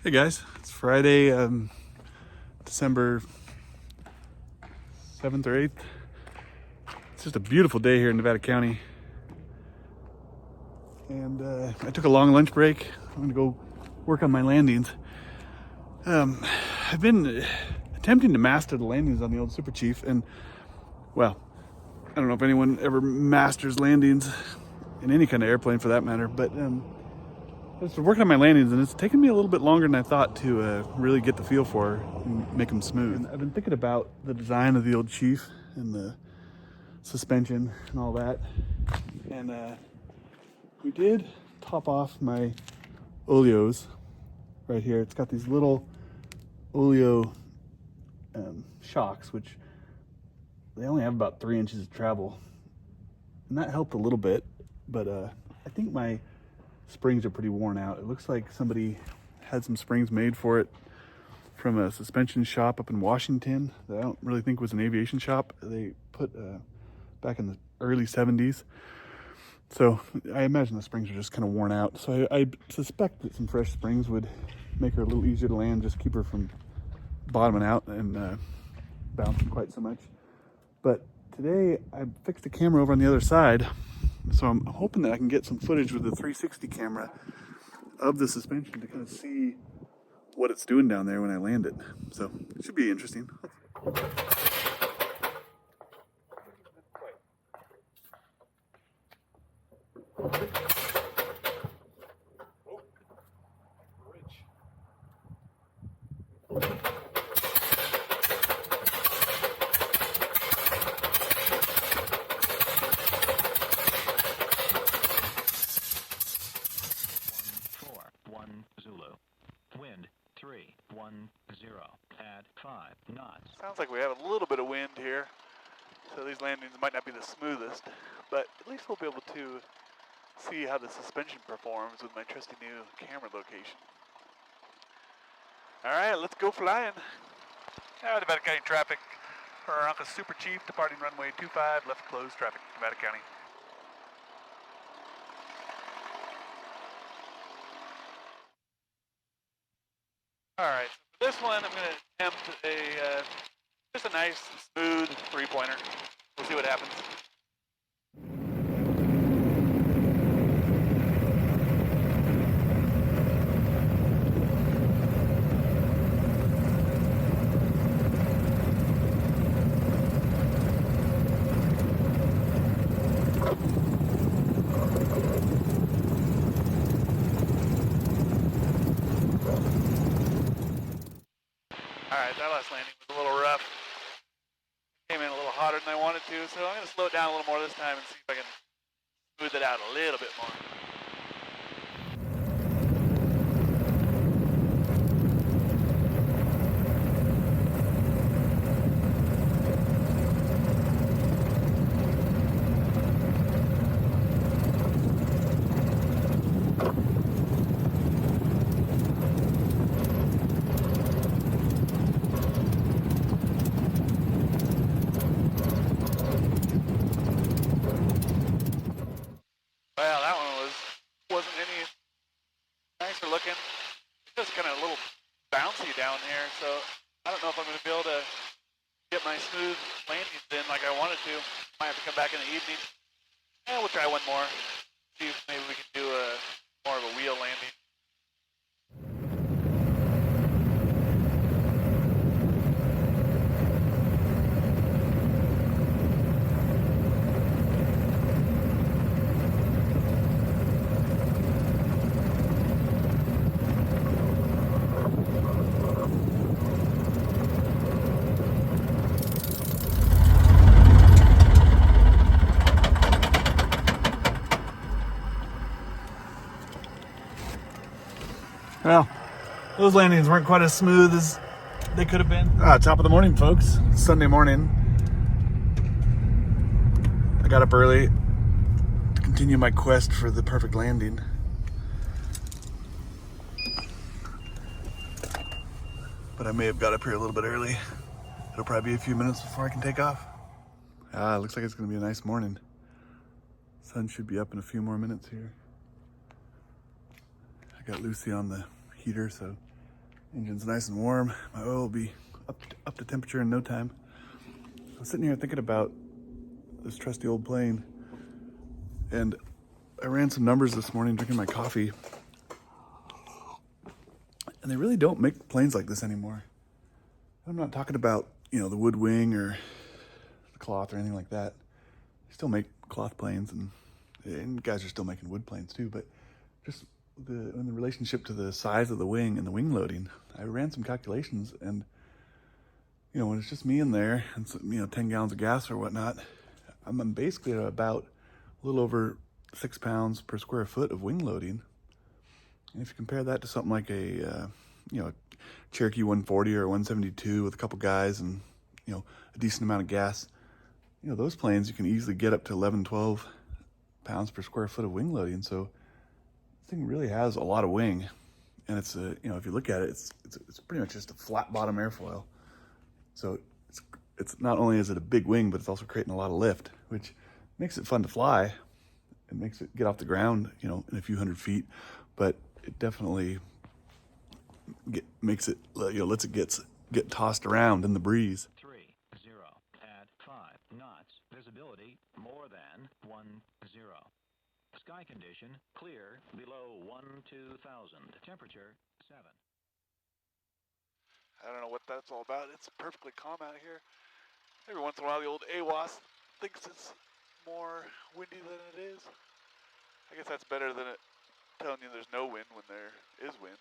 Hey guys, it's Friday, December 7th or 8th. It's just a beautiful day here in Nevada County. And I took a long lunch break. I'm gonna go work on my landings. I've been attempting to master the landings on the old Super Chief, and well, I don't know if anyone ever masters landings in any kind of airplane for that matter, but I was working on my landings, and it's taken me a little bit longer than I thought to really get the feel for and make them smooth. And I've been thinking about the design of the old Chief and the suspension and all that. And we did top off my oleos right here. It's got these little oleo shocks, which they only have about 3 inches of travel. And that helped a little bit, but I think my springs are pretty worn out. It looks like somebody had some springs made for it from a suspension shop up in Washington that I don't really think was an aviation shop. They put back in the early 70s. So I imagine the springs are just kind of worn out. So I suspect that some fresh springs would make her a little easier to land, just keep her from bottoming out and bouncing quite so much. But today I fixed the camera over on the other side, so I'm hoping that I can get some footage with the 360 camera of the suspension to kind of see what it's doing down there when I land it. So it should be interesting. Wind 310 at 5 knots. Sounds like we have a little bit of wind here, so these landings might not be the smoothest, but at least we'll be able to see how the suspension performs with my trusty new camera location. All right, let's go flying. Nevada County traffic for Aeronca Super Chief, departing runway 25, left closed traffic, Nevada County. All right, so for this one, I'm going to attempt just a nice, smooth three-pointer. We'll see what happens. Alright, that last landing was a little rough. Came in a little hotter than I wanted to, so I'm going to slow it down a little more this time and see if I can smooth it out a little bit more. Well, that one wasn't any nicer looking. It's just kind of a little bouncy down here, so I don't know if I'm going to be able to get my smooth landings in like I wanted to. Might have to come back in the evening. And we'll try one more. See if maybe we can do more of a wheel landing. Well, those landings weren't quite as smooth as they could have been. Top of the morning, folks. It's Sunday morning. I got up early to continue my quest for the perfect landing. But I may have got up here a little bit early. It'll probably be a few minutes before I can take off. Looks like it's gonna be a nice morning. Sun should be up in a few more minutes here. I got Lucy on the heater, so Engine's nice and warm. My oil will be up to temperature in no time. I was sitting here thinking about this trusty old plane, and I ran some numbers this morning drinking my coffee, and they really don't make planes like this anymore. I'm not talking about, the wood wing or the cloth or anything like that. They still make cloth planes, and guys are still making wood planes too, but just in the relationship to the size of the wing and the wing loading, I ran some calculations, and when it's just me in there and 10 gallons of gas or whatnot, I'm basically at about a little over 6 pounds per square foot of wing loading. And if you compare that to something like a Cherokee 140 or 172 with a couple guys and a decent amount of gas, those planes you can easily get up to 11, 12 pounds per square foot of wing loading. So this thing really has a lot of wing, and it's if you look at it, it's pretty much just a flat bottom airfoil. So it's not only is it a big wing, but it's also creating a lot of lift, which makes it fun to fly. It makes it get off the ground, in a few hundred feet, but it definitely makes it, lets it get tossed around in the breeze. 30 at 5 knots. Visibility more than 10. Sky condition clear below 12,000. Temperature 7. I don't know what that's all about. It's perfectly calm out here. Every once in a while, the old AWAS thinks it's more windy than it is. I guess that's better than it telling you there's no wind when there is wind.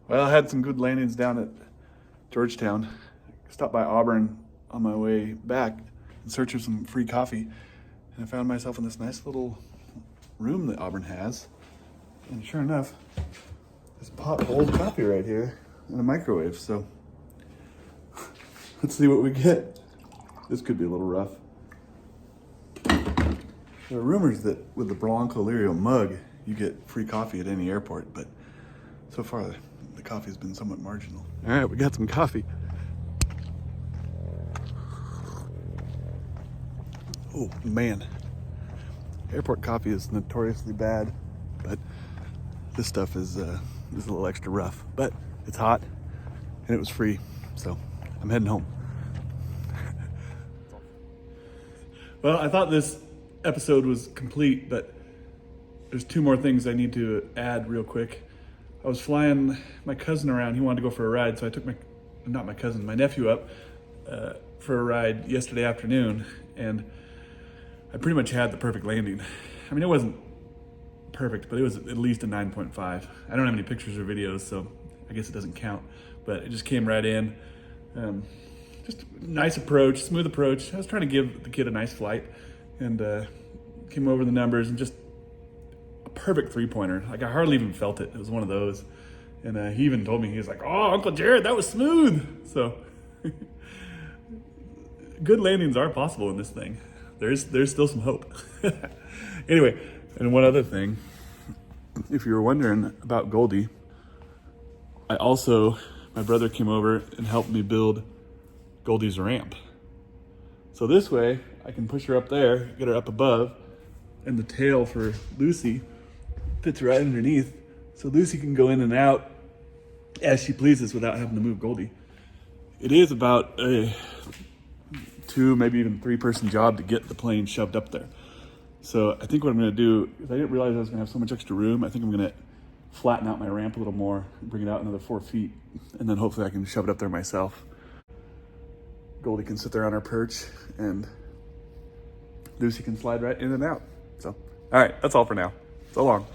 Well, I had some good landings down at Georgetown. Stopped by Auburn on my way back in search of some free coffee, and I found myself in this nice little room that Auburn has. And sure enough, this pot holds coffee right here in a microwave. So let's see what we get. This could be a little rough. There are rumors that with the Blanco Lirio mug, you get free coffee at any airport, but so far the coffee's been somewhat marginal. All right, we got some coffee. Oh man, airport coffee is notoriously bad, but this stuff is a little extra rough. But it's hot and it was free, so I'm heading home. Well, I thought this episode was complete, but there's 2 more things I need to add real quick. I was flying my cousin around. He wanted to go for a ride, so I took my nephew up for a ride yesterday afternoon, and I pretty much had the perfect landing. I mean, it wasn't perfect, but it was at least a 9.5. I don't have any pictures or videos, so I guess it doesn't count, but it just came right in. Just nice approach, smooth approach. I was trying to give the kid a nice flight, and came over the numbers, and just a perfect 3-pointer. Like, I hardly even felt it. It was one of those. And he even told me, he was like, "Oh, Uncle Jared, that was smooth." So good landings are possible in this thing. There's still some hope. Anyway, and one other thing, if you were wondering about Goldie, my brother came over and helped me build Goldie's ramp. So this way I can push her up there, get her up above, and the tail for Lucy fits right underneath, so Lucy can go in and out as she pleases without having to move Goldie. It is about a 2, maybe even 3-person job to get the plane shoved up there. So I think what I'm gonna do, because I didn't realize I was gonna have so much extra room, I think I'm gonna flatten out my ramp a little more, bring it out another 4 feet, and then hopefully I can shove it up there myself. Goldie can sit there on her perch, and Lucy can slide right in and out. So, all right, that's all for now. So long.